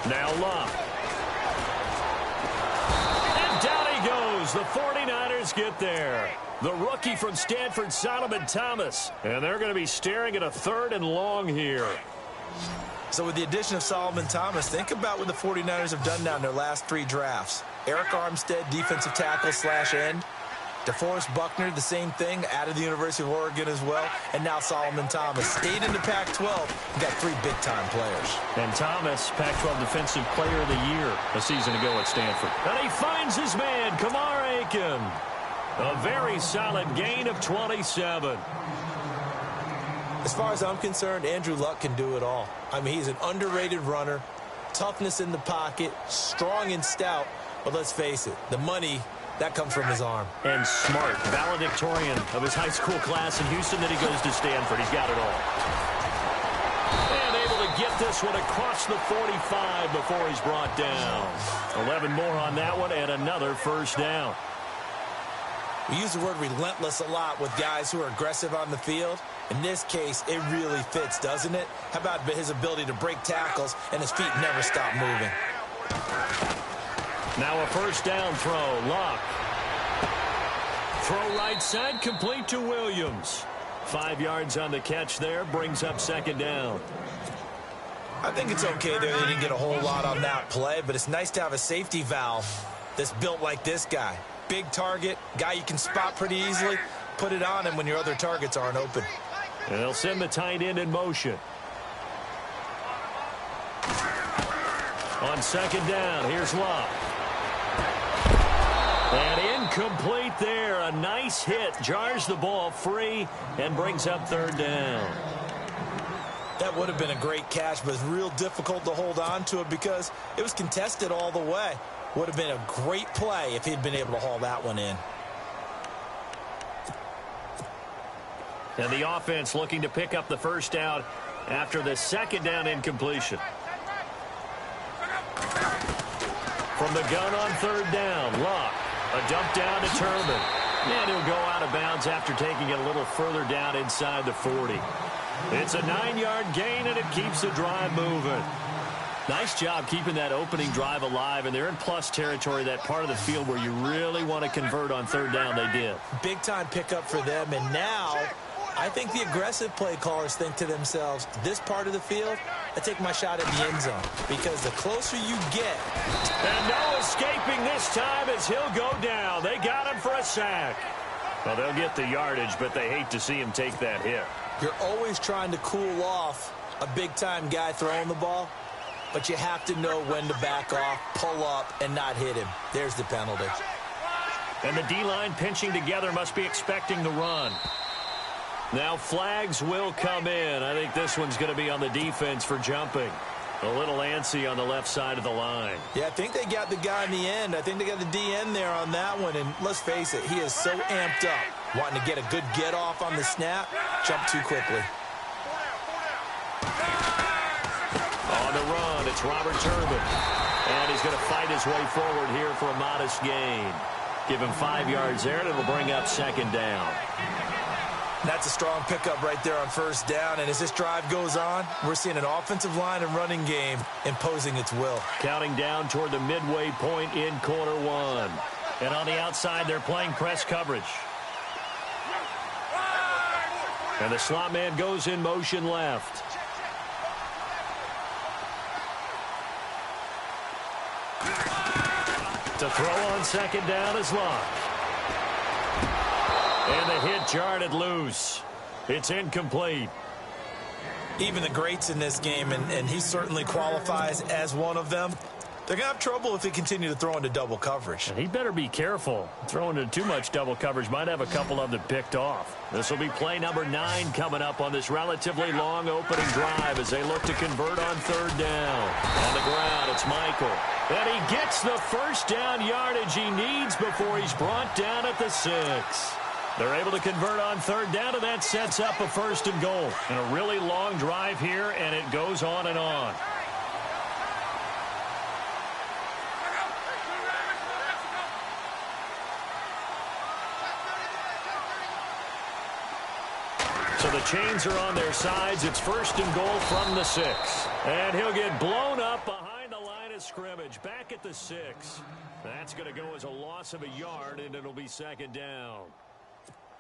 Now Luck. And down he goes. The 49ers get there. The rookie from Stanford, Solomon Thomas. And they're going to be staring at a 3rd and long here. So with the addition of Solomon Thomas, think about what the 49ers have done now in their last 3 drafts. Eric Armstead, defensive tackle / end. DeForest Buckner, the same thing, out of the University of Oregon as well. And now Solomon Thomas. Stayed in the Pac-12. We've got 3 big-time players. And Thomas, Pac-12 Defensive Player of the Year a season ago at Stanford. And he finds his man, Kamar Aiken. A very solid gain of 27. As far as I'm concerned, Andrew Luck can do it all. I mean, he's an underrated runner, toughness in the pocket, strong and stout. But let's face it, the money, that comes from his arm. And smart, valedictorian of his high school class in Houston. Then he goes to Stanford. He's got it all. And able to get this one across the 45 before he's brought down. 11 more on that one and another first down. We use the word relentless a lot with guys who are aggressive on the field. In this case, it really fits, doesn't it? How about his ability to break tackles and his feet never stop moving? Now a first down throw. Luck. Throw right side, complete to Williams. 5 yards on the catch there, brings up 2nd down. I think it's okay there. They didn't get a whole lot on that play, but it's nice to have a safety valve that's built like this guy. Big target, guy you can spot pretty easily. Put it on him when your other targets aren't open. And they'll send the tight end in motion. On 2nd down, here's Luck. And incomplete there. A nice hit. Jars the ball free and brings up 3rd down. That would have been a great catch, but it's real difficult to hold on to it because it was contested all the way. Would have been a great play if he'd been able to haul that one in. And the offense looking to pick up the first down after the 2nd down incompletion. From the gun on 3rd down, Luck. A dump down to Turban. And he'll go out of bounds after taking it a little further down inside the 40. It's a 9-yard gain, and it keeps the drive moving. Nice job keeping that opening drive alive, and they're in plus territory, that part of the field where you really want to convert on 3rd down. They did. Big-time pickup for them, and now I think the aggressive play callers think to themselves, this part of the field, I take my shot at the end zone, because the closer you get. And no escaping this time as he'll go down. They got him for a sack. Well, they'll get the yardage, but they hate to see him take that hit. You're always trying to cool off a big-time guy throwing the ball, but you have to know when to back off, pull up, and not hit him. There's the penalty. And the D-line pinching together, must be expecting the run. Now flags will come in. I think this one's going to be on the defense for jumping. A little antsy on the left side of the line. Yeah, I think they got the guy in the end. I think they got the DN there on that one. And let's face it, he is so amped up, wanting to get a good get off on the snap, jump too quickly. On the run, it's Robert Turbin. And he's going to fight his way forward here for a modest gain. Give him 5 yards there, and it'll bring up 2nd down. That's a strong pickup right there on 1st down. And as this drive goes on, we're seeing an offensive line and running game imposing its will. Counting down toward the midway point in quarter 1. And on the outside, they're playing press coverage. And the slot man goes in motion left. To throw on 2nd down is Luck. And the hit jarred it loose. It's incomplete. Even the greats in this game, and he certainly qualifies as one of them, they're going to have trouble if they continue to throw into double coverage. And he better be careful. Throwing into too much double coverage might have a couple of them picked off. This will be play number 9 coming up on this relatively long opening drive as they look to convert on 3rd down. On the ground, it's Michael. And he gets the first down yardage he needs before he's brought down at the 6. They're able to convert on 3rd down, and that sets up a 1st and goal. And a really long drive here, and it goes on and on. So the chains are on their sides. It's 1st and goal from the 6. And he'll get blown up behind the line. of scrimmage, back at the 6. That's going to go as a loss of a yard, and it'll be second down.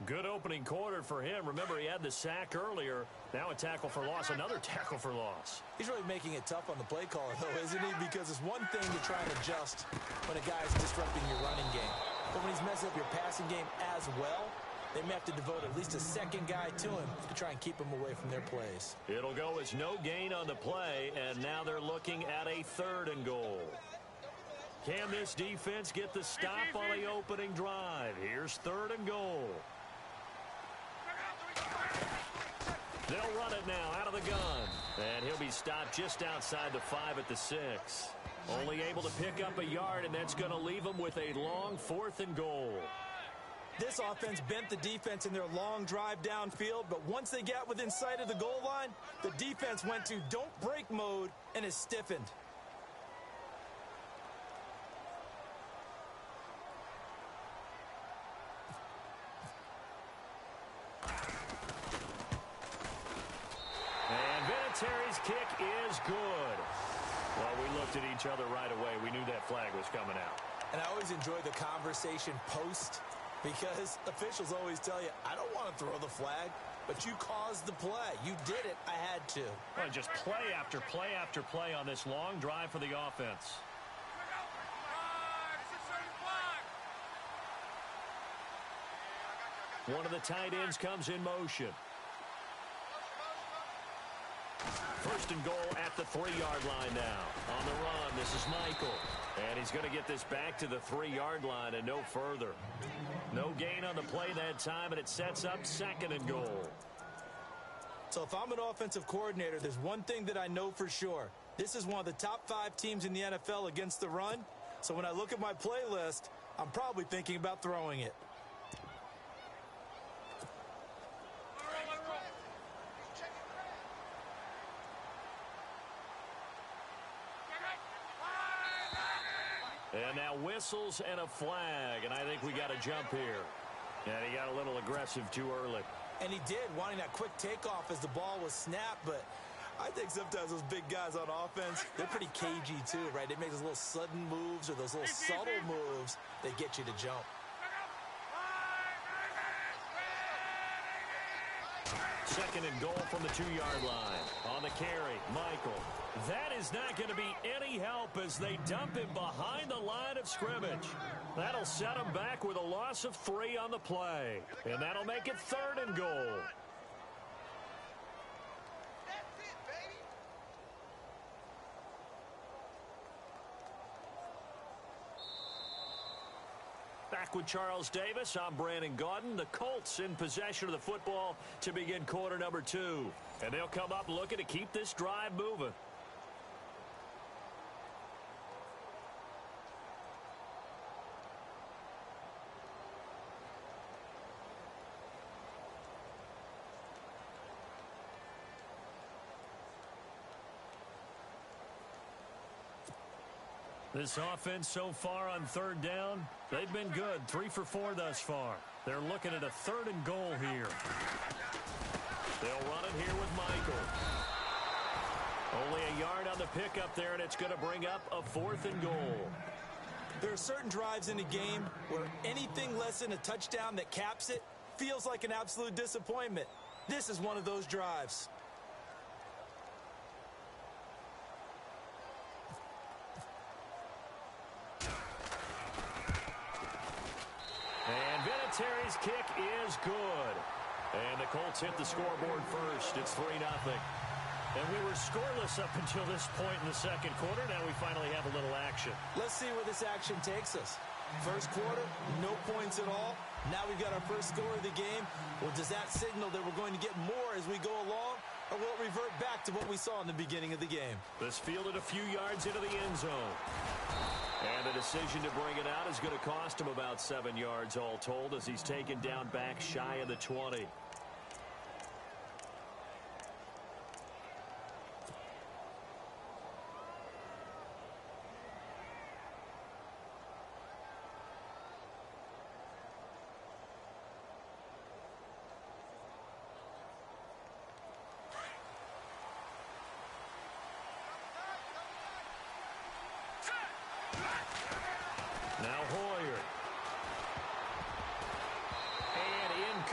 Good opening quarter for him. Remember, he had the sack earlier. Now a tackle for loss, another tackle for loss. He's really making it tough on the play caller, though, isn't he? Because it's one thing to try and adjust when a guy's disrupting your running game. But when he's messing up your passing game as well, they may have to devote at least a second guy to him to try and keep him away from their plays. It'll go as no gain on the play, and now they're looking at a 3rd and goal. Can this defense get the stop on the opening drive? Here's 3rd and goal. They'll run it now out of the gun. And he'll be stopped just outside the 5 at the 6. Only able to pick up a yard, and that's going to leave them with a long 4th and goal. This offense bent the defense in their long drive downfield, but once they got within sight of the goal line, the defense went to don't break mode and is stiffened. Terry's kick is good. Well, we looked at each other right away. We knew that flag was coming out. And I always enjoy the conversation post because officials always tell you, I don't want to throw the flag, but you caused the play. You did it. I had to. Well, just play after play after play on this long drive for the offense. One of the tight ends comes in motion. 1st and goal at the 3-yard line now. On the run, this is Michael. And he's going to get this back to the 3-yard line and no further. No gain on the play that time, and it sets up 2nd and goal. So if I'm an offensive coordinator, there's one thing that I know for sure. This is one of the top 5 teams in the NFL against the run. So when I look at my playlist, I'm probably thinking about throwing it. And now whistles and a flag, and I think we got a jump here. And he got a little aggressive too early. And he did, wanting that quick takeoff as the ball was snapped, but I think sometimes those big guys on offense, they're pretty cagey too, right? They make those little sudden moves or those little subtle moves that get you to jump. 2nd and goal from the 2-yard line. On the carry, Michael. That is not going to be any help as they dump him behind the line of scrimmage. That'll set him back with a loss of 3 on the play. And that'll make it 3rd and goal. Back with Charles Davis, I'm Brandon Gaudin. The Colts in possession of the football to begin quarter number 2. And they'll come up looking to keep this drive moving. This offense so far on 3rd down, they've been good. 3 for 4 thus far. They're looking at a 3rd and goal here. They'll run it here with Michael. Only a yard on the pickup there, and it's going to bring up a 4th and goal. There are certain drives in a game where anything less than a touchdown that caps it feels like an absolute disappointment. This is one of those drives. Terry's kick is good. And the Colts hit the scoreboard first. It's 3-0. And we were scoreless up until this point in the 2nd quarter. Now we finally have a little action. Let's see where this action takes us. First quarter, no points at all. Now we've got our first score of the game. Well, does that signal that we're going to get more as we go along? Or will it revert back to what we saw in the beginning of the game? This fielded a few yards into the end zone. And the decision to bring it out is going to cost him about 7 yards all told as he's taken down back shy of the 20.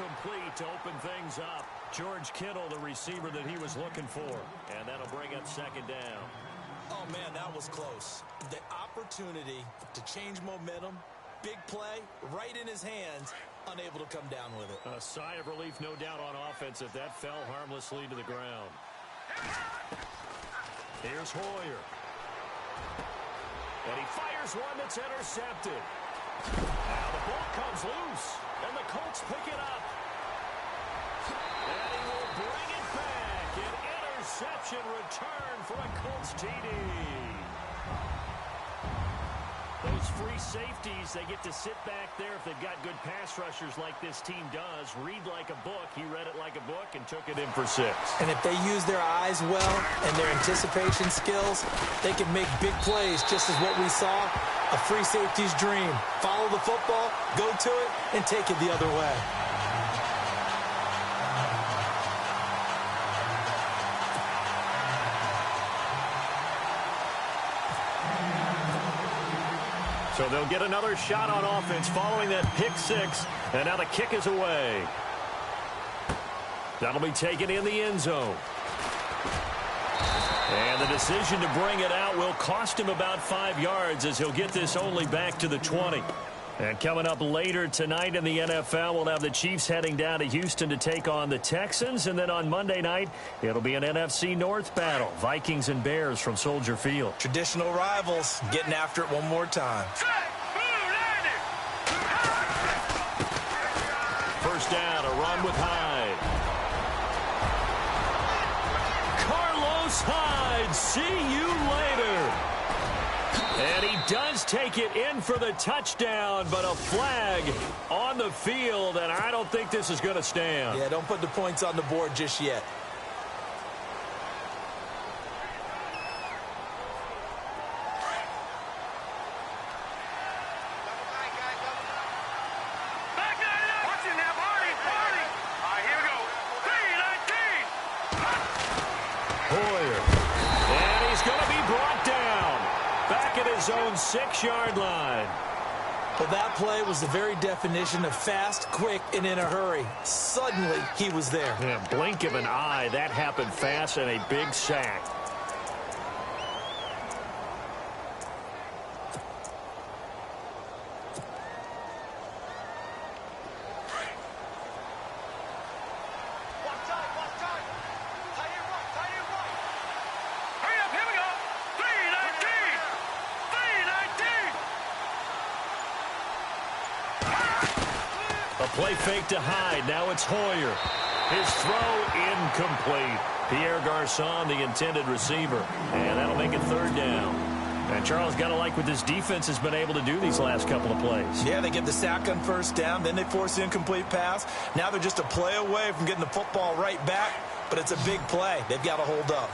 incomplete to open things up. George Kittle, the receiver that he was looking for. And that'll bring up second down. Oh, man, that was close. The opportunity to change momentum, big play, right in his hands, unable to come down with it. A sigh of relief, no doubt, on offense if that fell harmlessly to the ground. Here's Hoyer. And he fires one that's intercepted. Now the ball comes loose, and the Colts pick it up. And he will bring it back. An interception return for a Colts TD. Those free safeties, they get to sit back there if they've got good pass rushers like this team does. Read like a book. He read it like a book and took it in for 6. And if they use their eyes well and their anticipation skills, they can make big plays, just as what we saw. A free safety's dream. Follow the football, go to it, and take it the other way. So they'll get another shot on offense following that pick 6. And now the kick is away. That'll be taken in the end zone. And the decision to bring it out will cost him about 5 yards, as he'll get this only back to the 20. And coming up later tonight in the NFL, we'll have the Chiefs heading down to Houston to take on the Texans. And then on Monday night, it'll be an NFC North battle. Vikings and Bears from Soldier Field. Traditional rivals getting after it one more time. First down, a run with Hyde. Carlos Hyde, see you later. And he does take it in for the touchdown, but a flag on the field, and I don't think this is going to stand. Yeah, don't put the points on the board just yet. Zone 6-yard line. Well, that play was the very definition of fast, quick, and in a hurry. Suddenly, he was there. Yeah, blink of an eye. That happened fast and a big sack. Play fake to Hyde. Now it's Hoyer. His throw incomplete. Pierre Garçon, the intended receiver. And that'll make it third down. And Charles, got to like what this defense has been able to do these last couple of plays. Yeah, they get the sack on first down. Then they force the incomplete pass. Now they're just a play away from getting the football right back. But it's a big play. They've got to hold up.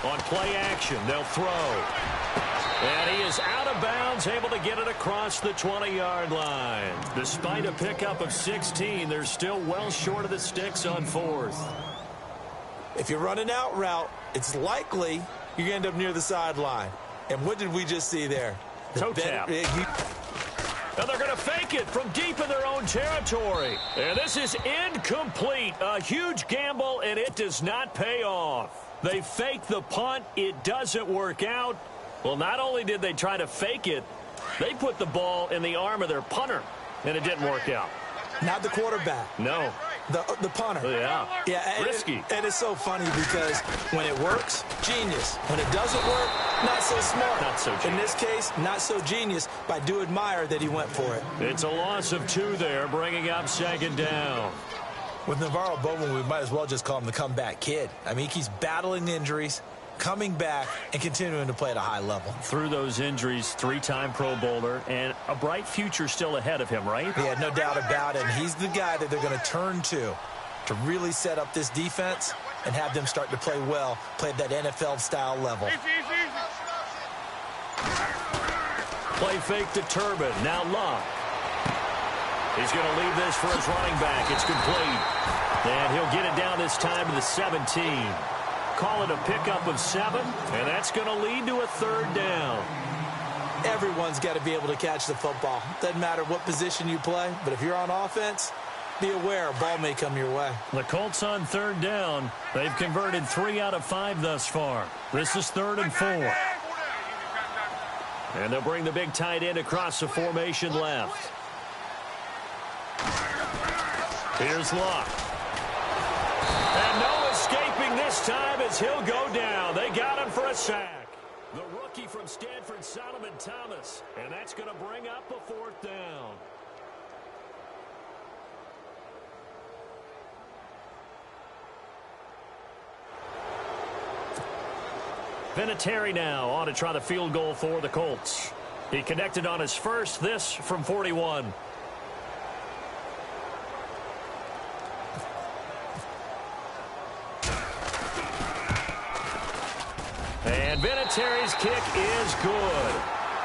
On play action, they'll throw. And he is out of bounds, able to get it across the 20-yard line. Despite a pickup of 16, they're still well short of the sticks on 4th. If you're running out route, it's likely you're going to end up near the sideline. And what did we just see there? Toe tap. And they're going to fake it from deep in their own territory. And this is incomplete. A huge gamble, and it does not pay off. They fake the punt. It doesn't work out. Well, not only did they try to fake it, they put the ball in the arm of their punter, and it didn't work out. Not the quarterback. No. The punter. Yeah. Risky. And it's so funny because when it works, genius. When it doesn't work, not so smart. Not so genius. In this case, not so genius, but I do admire that he went for it. It's a loss of 2 there, bringing up second down. With Navarro Bowman, we might as well just call him the comeback kid. I mean, he's battling injuries, coming back, and continuing to play at a high level. Through those injuries, 3-time Pro Bowler, and a bright future still ahead of him, right? Yeah, no doubt about it. And he's the guy that they're going to turn to really set up this defense and have them start to play well, play at that NFL-style level. Play fake to Turbin. Now Love. He's going to leave this for his running back. It's complete. And he'll get it down this time to the 17. Call it a pickup of 7, and that's going to lead to a third down. Everyone's got to be able to catch the football. Doesn't matter what position you play, but if you're on offense, be aware a ball may come your way. The Colts on third down. They've converted 3 out of 5 thus far. This is 3rd and 4. And they'll bring the big tight end across the formation left. Here's Luck. And no escaping this time as he'll go down. They got him for a sack. The rookie from Stanford, Solomon Thomas. And that's going to bring up a 4th down. Vinatieri now on to try the field goal for the Colts. He connected on his first, this from 41. And Vinatieri's kick is good.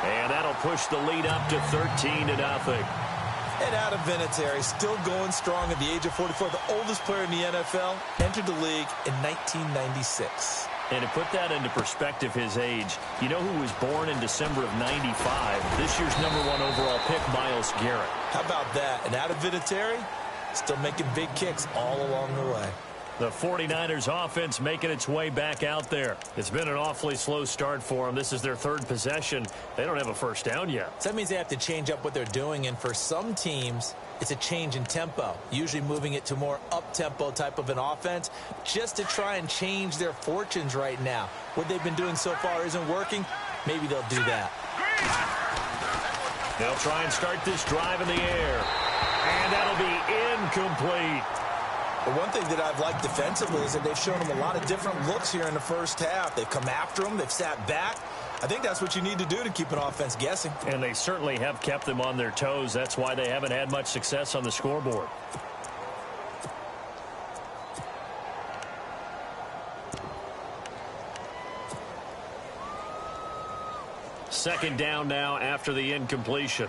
And that'll push the lead up to 13-0. And Adam Vinatieri still going strong at the age of 44. The oldest player in the NFL entered the league in 1996. And to put that into perspective, his age, you know who was born in December of 95? This year's #1 overall pick, Myles Garrett. How about that? And Adam Vinatieri still making big kicks all along the way. The 49ers offense making its way back out there. It's been an awfully slow start for them. This is their 3rd possession. They don't have a first down yet. So that means they have to change up what they're doing, and for some teams, it's a change in tempo, usually moving it to more up-tempo type of an offense just to try and change their fortunes right now. What they've been doing so far isn't working. Maybe they'll do that. They'll try and start this drive in the air. And that'll be incomplete. But one thing that I've liked defensively is that they've shown them a lot of different looks here in the first half. They've come after them. They've sat back. I think that's what you need to do to keep an offense guessing. And they certainly have kept them on their toes. That's why they haven't had much success on the scoreboard. Second down now after the incompletion.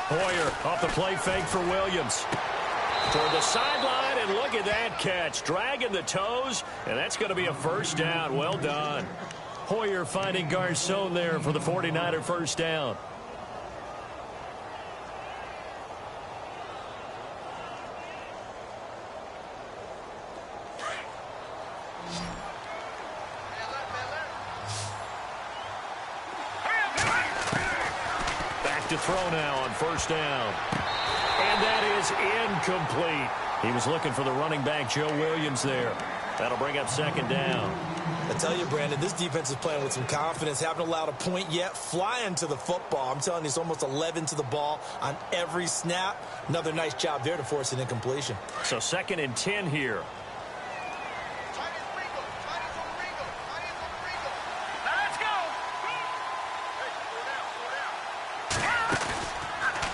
Hoyer off the play fake for Williams. Toward the sideline, and look at that catch. Dragging the toes, and that's going to be a first down. Well done. Hoyer finding Garcon there for the 49er first down. To throw now on first down. And that is incomplete. He was looking for the running back, Joe Williams, there. That'll bring up second down. I tell you, Brandon, this defense is playing with some confidence. Haven't allowed a point yet. Flying to the football. I'm telling you, it's almost 11 to the ball on every snap. Another nice job there to force an incompletion. So 2nd and 10 here.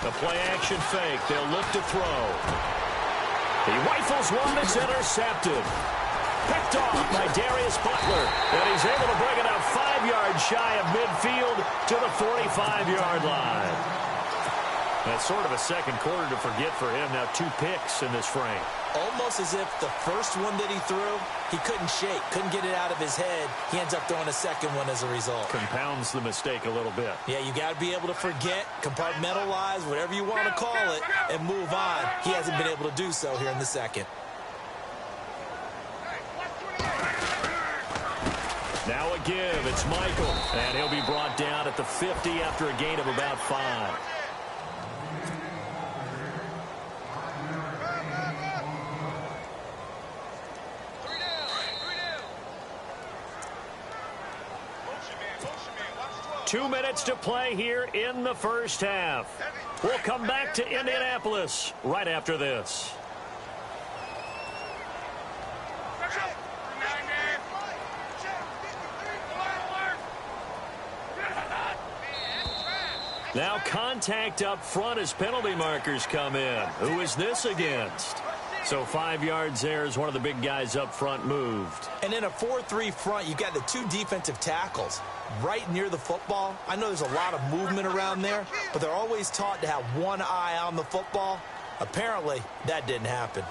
The play-action fake. They'll look to throw. He rifles one that's intercepted. Picked off by Darius Butler. And he's able to bring it up 5 yards shy of midfield to the 45-yard line. That's sort of a second quarter to forget for him. Now 2 picks in this frame. Almost as if the first one that he threw, he couldn't shake, couldn't get it out of his head. He ends up throwing a second one as a result. Compounds the mistake a little bit. Yeah, you got to be able to forget, compartmentalize, whatever you want to call it, and move on. He hasn't been able to do so here in the second. Now a give. It's Michael. And he'll be brought down at the 50 after a gain of about 5. Two minutes to play here in the first half. We'll come back to Indianapolis right after this. Now contact up front as penalty markers come in. Who is this against? So 5 yards there as one of the big guys up front moved. And in a 4-3 front, you've got the 2 defensive tackles right near the football. I know there's a lot of movement around there, but they're always taught to have one eye on the football. Apparently, that didn't happen.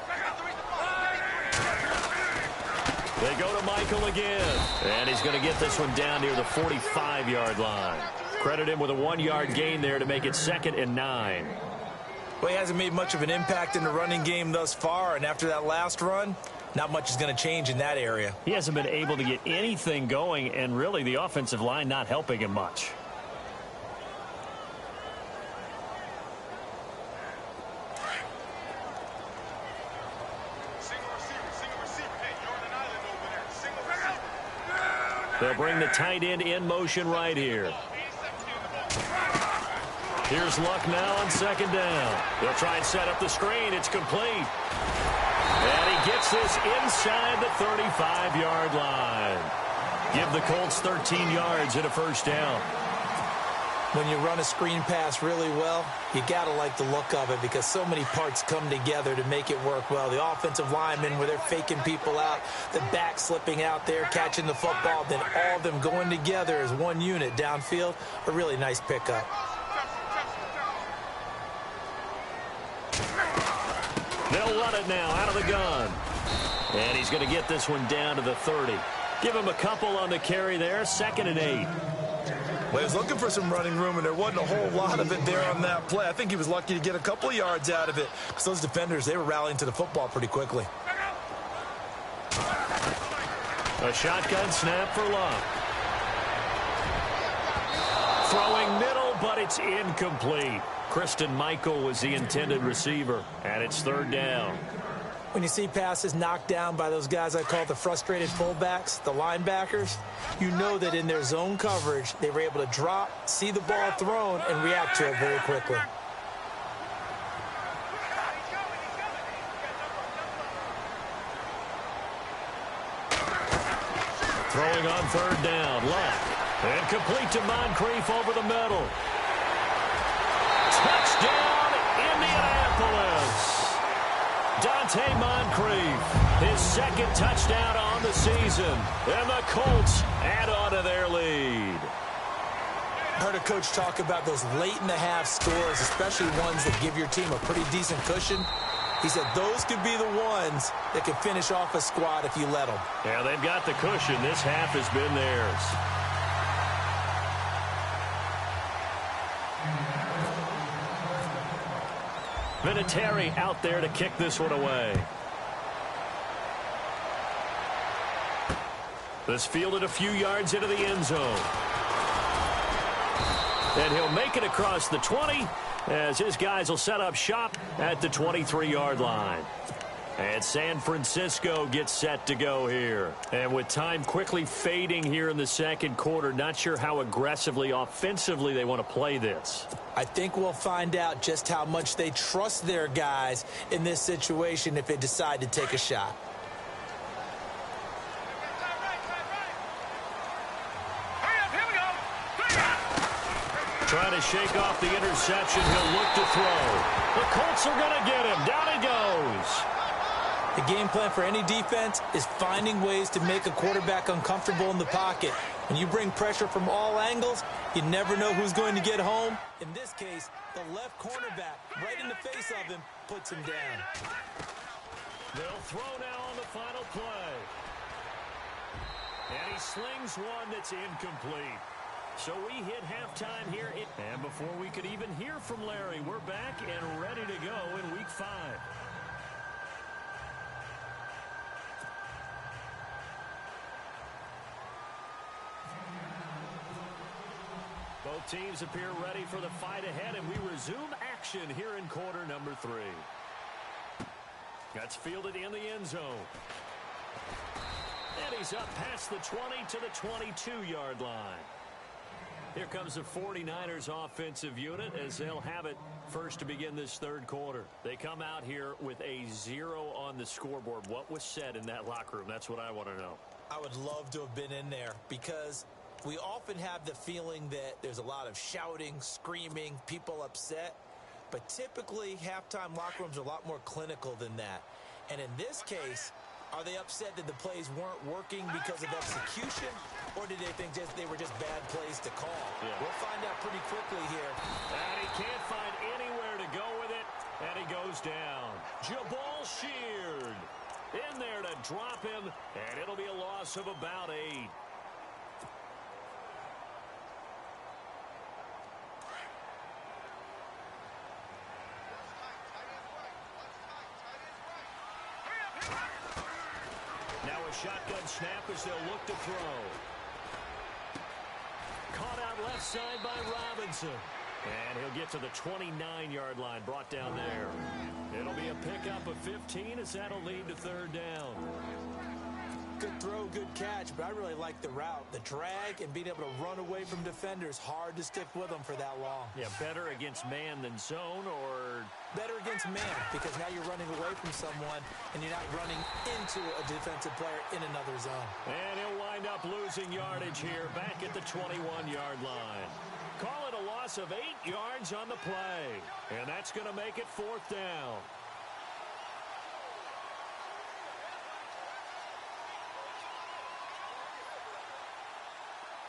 They go to Michael again. And he's going to get this one down near the 45-yard line. Credit him with a 1-yard gain there to make it 2nd and 9. Well, he hasn't made much of an impact in the running game thus far, and after that last run, not much is going to change in that area. He hasn't been able to get anything going, and really the offensive line not helping him much. They'll bring the tight end in motion right here. Here's Luck now on 2nd down. They'll try and set up the screen. It's complete. And he gets this inside the 35-yard line. Give the Colts 13 yards and a 1st down. When you run a screen pass really well, you got to like the look of it because so many parts come together to make it work well. The offensive linemen, where they're faking people out, the back slipping out there, catching the football, then all of them going together as one unit downfield. A really nice pickup. They'll run it now out of the gun. And he's going to get this one down to the 30. Give him a couple on the carry there, 2nd and 8. Well, he was looking for some running room, and there wasn't a whole lot of it there on that play. I think he was lucky to get a couple of yards out of it because those defenders, they were rallying to the football pretty quickly. A shotgun snap for Luck. Throwing middle, but it's incomplete. Christian Michael was the intended receiver, and it's 3rd down. When you see passes knocked down by those guys I call the frustrated fullbacks, the linebackers, you know that in their zone coverage, they were able to drop, see the ball thrown, and react to it very quickly. Throwing on 3rd down, Luck. And complete to Moncrief over the middle. Touchdown, Indianapolis. Dante Moncrief, his 2nd touchdown on the season. And the Colts add on to their lead. I heard a coach talk about those late-in-the-half scores, especially ones that give your team a pretty decent cushion. He said those could be the ones that could finish off a squad if you let them. Yeah, they've got the cushion. This half has been theirs. Vinatieri out there to kick this one away. This fielded a few yards into the end zone. And he'll make it across the 20 as his guys will set up shop at the 23-yard line. And San Francisco gets set to go here. And with time quickly fading here in the 2nd quarter, not sure how aggressively, offensively they want to play this. I think we'll find out just how much they trust their guys in this situation if they decide to take a shot. Trying to shake off the interception. He'll look to throw. The Colts are going to get him. Down he goes. The game plan for any defense is finding ways to make a quarterback uncomfortable in the pocket. When you bring pressure from all angles, you never know who's going to get home. In this case, the left cornerback, right in the face of him, puts him down. They'll throw now on the final play. And he slings one that's incomplete. So we hit halftime here. And before we could even hear from Larry, we're back and ready to go in Week 5. Both teams appear ready for the fight ahead, and we resume action here in quarter number 3. That's fielded in the end zone. And he's up past the 20 to the 22-yard line. Here comes the 49ers offensive unit as they'll have it first to begin this 3rd quarter. They come out here with a 0 on the scoreboard. What was said in that locker room? That's what I want to know. I would love to have been in there because we often have the feeling that there's a lot of shouting, screaming, people upset. But typically, halftime locker rooms are a lot more clinical than that. And in this case, are they upset that the plays weren't working because of execution? Or did they think they were just bad plays to call? Yeah. We'll find out pretty quickly here. And he can't find anywhere to go with it. And he goes down. Jabal Sheard. In there to drop him, and it'll be a loss of about 8. Now a shotgun snap as they'll look to throw. Caught out left side by Robinson. And he'll get to the 29-yard line, brought down there. It'll be a pickup of 15 as that'll lead to third down. Good throw, good catch, but I really like the route. The drag and being able to run away from defenders, hard to stick with them for that long. Yeah, better against man than zone, or better against man, because now you're running away from someone and you're not running into a defensive player in another zone. And he'll wind up losing yardage here back at the 21-yard line. Call it a loss of 8 yards on the play. And that's going to make it fourth down.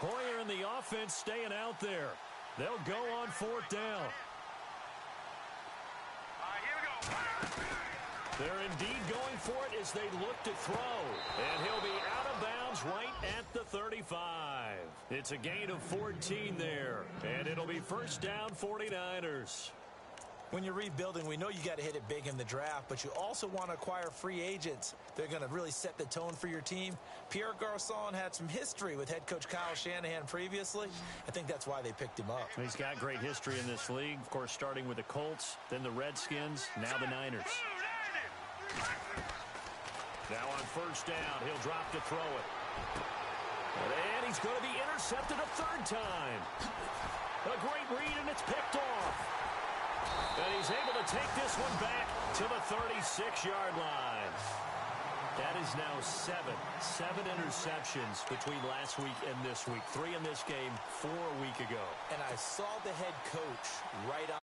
Hoyer and the offense staying out there. They'll go on fourth down. Here we go. They're indeed going for it as they look to throw. And he'll be out of bounds right at the 35. It's a gain of 14 there. And it'll be first down 49ers. When you're rebuilding, we know you got to hit it big in the draft, but you also want to acquire free agents. They're going to really set the tone for your team. Pierre Garçon had some history with head coach Kyle Shanahan previously. I think that's why they picked him up. He's got great history in this league, of course, starting with the Colts, then the Redskins, now the Niners. Now on first down, he'll drop to throw it. And he's going to be intercepted a third time. A great read, and it's picked off. And he's able to take this one back to the 36-yard line. That is now seven interceptions between last week and this week. 3 in this game, 4 a week ago. And I saw the head coach right on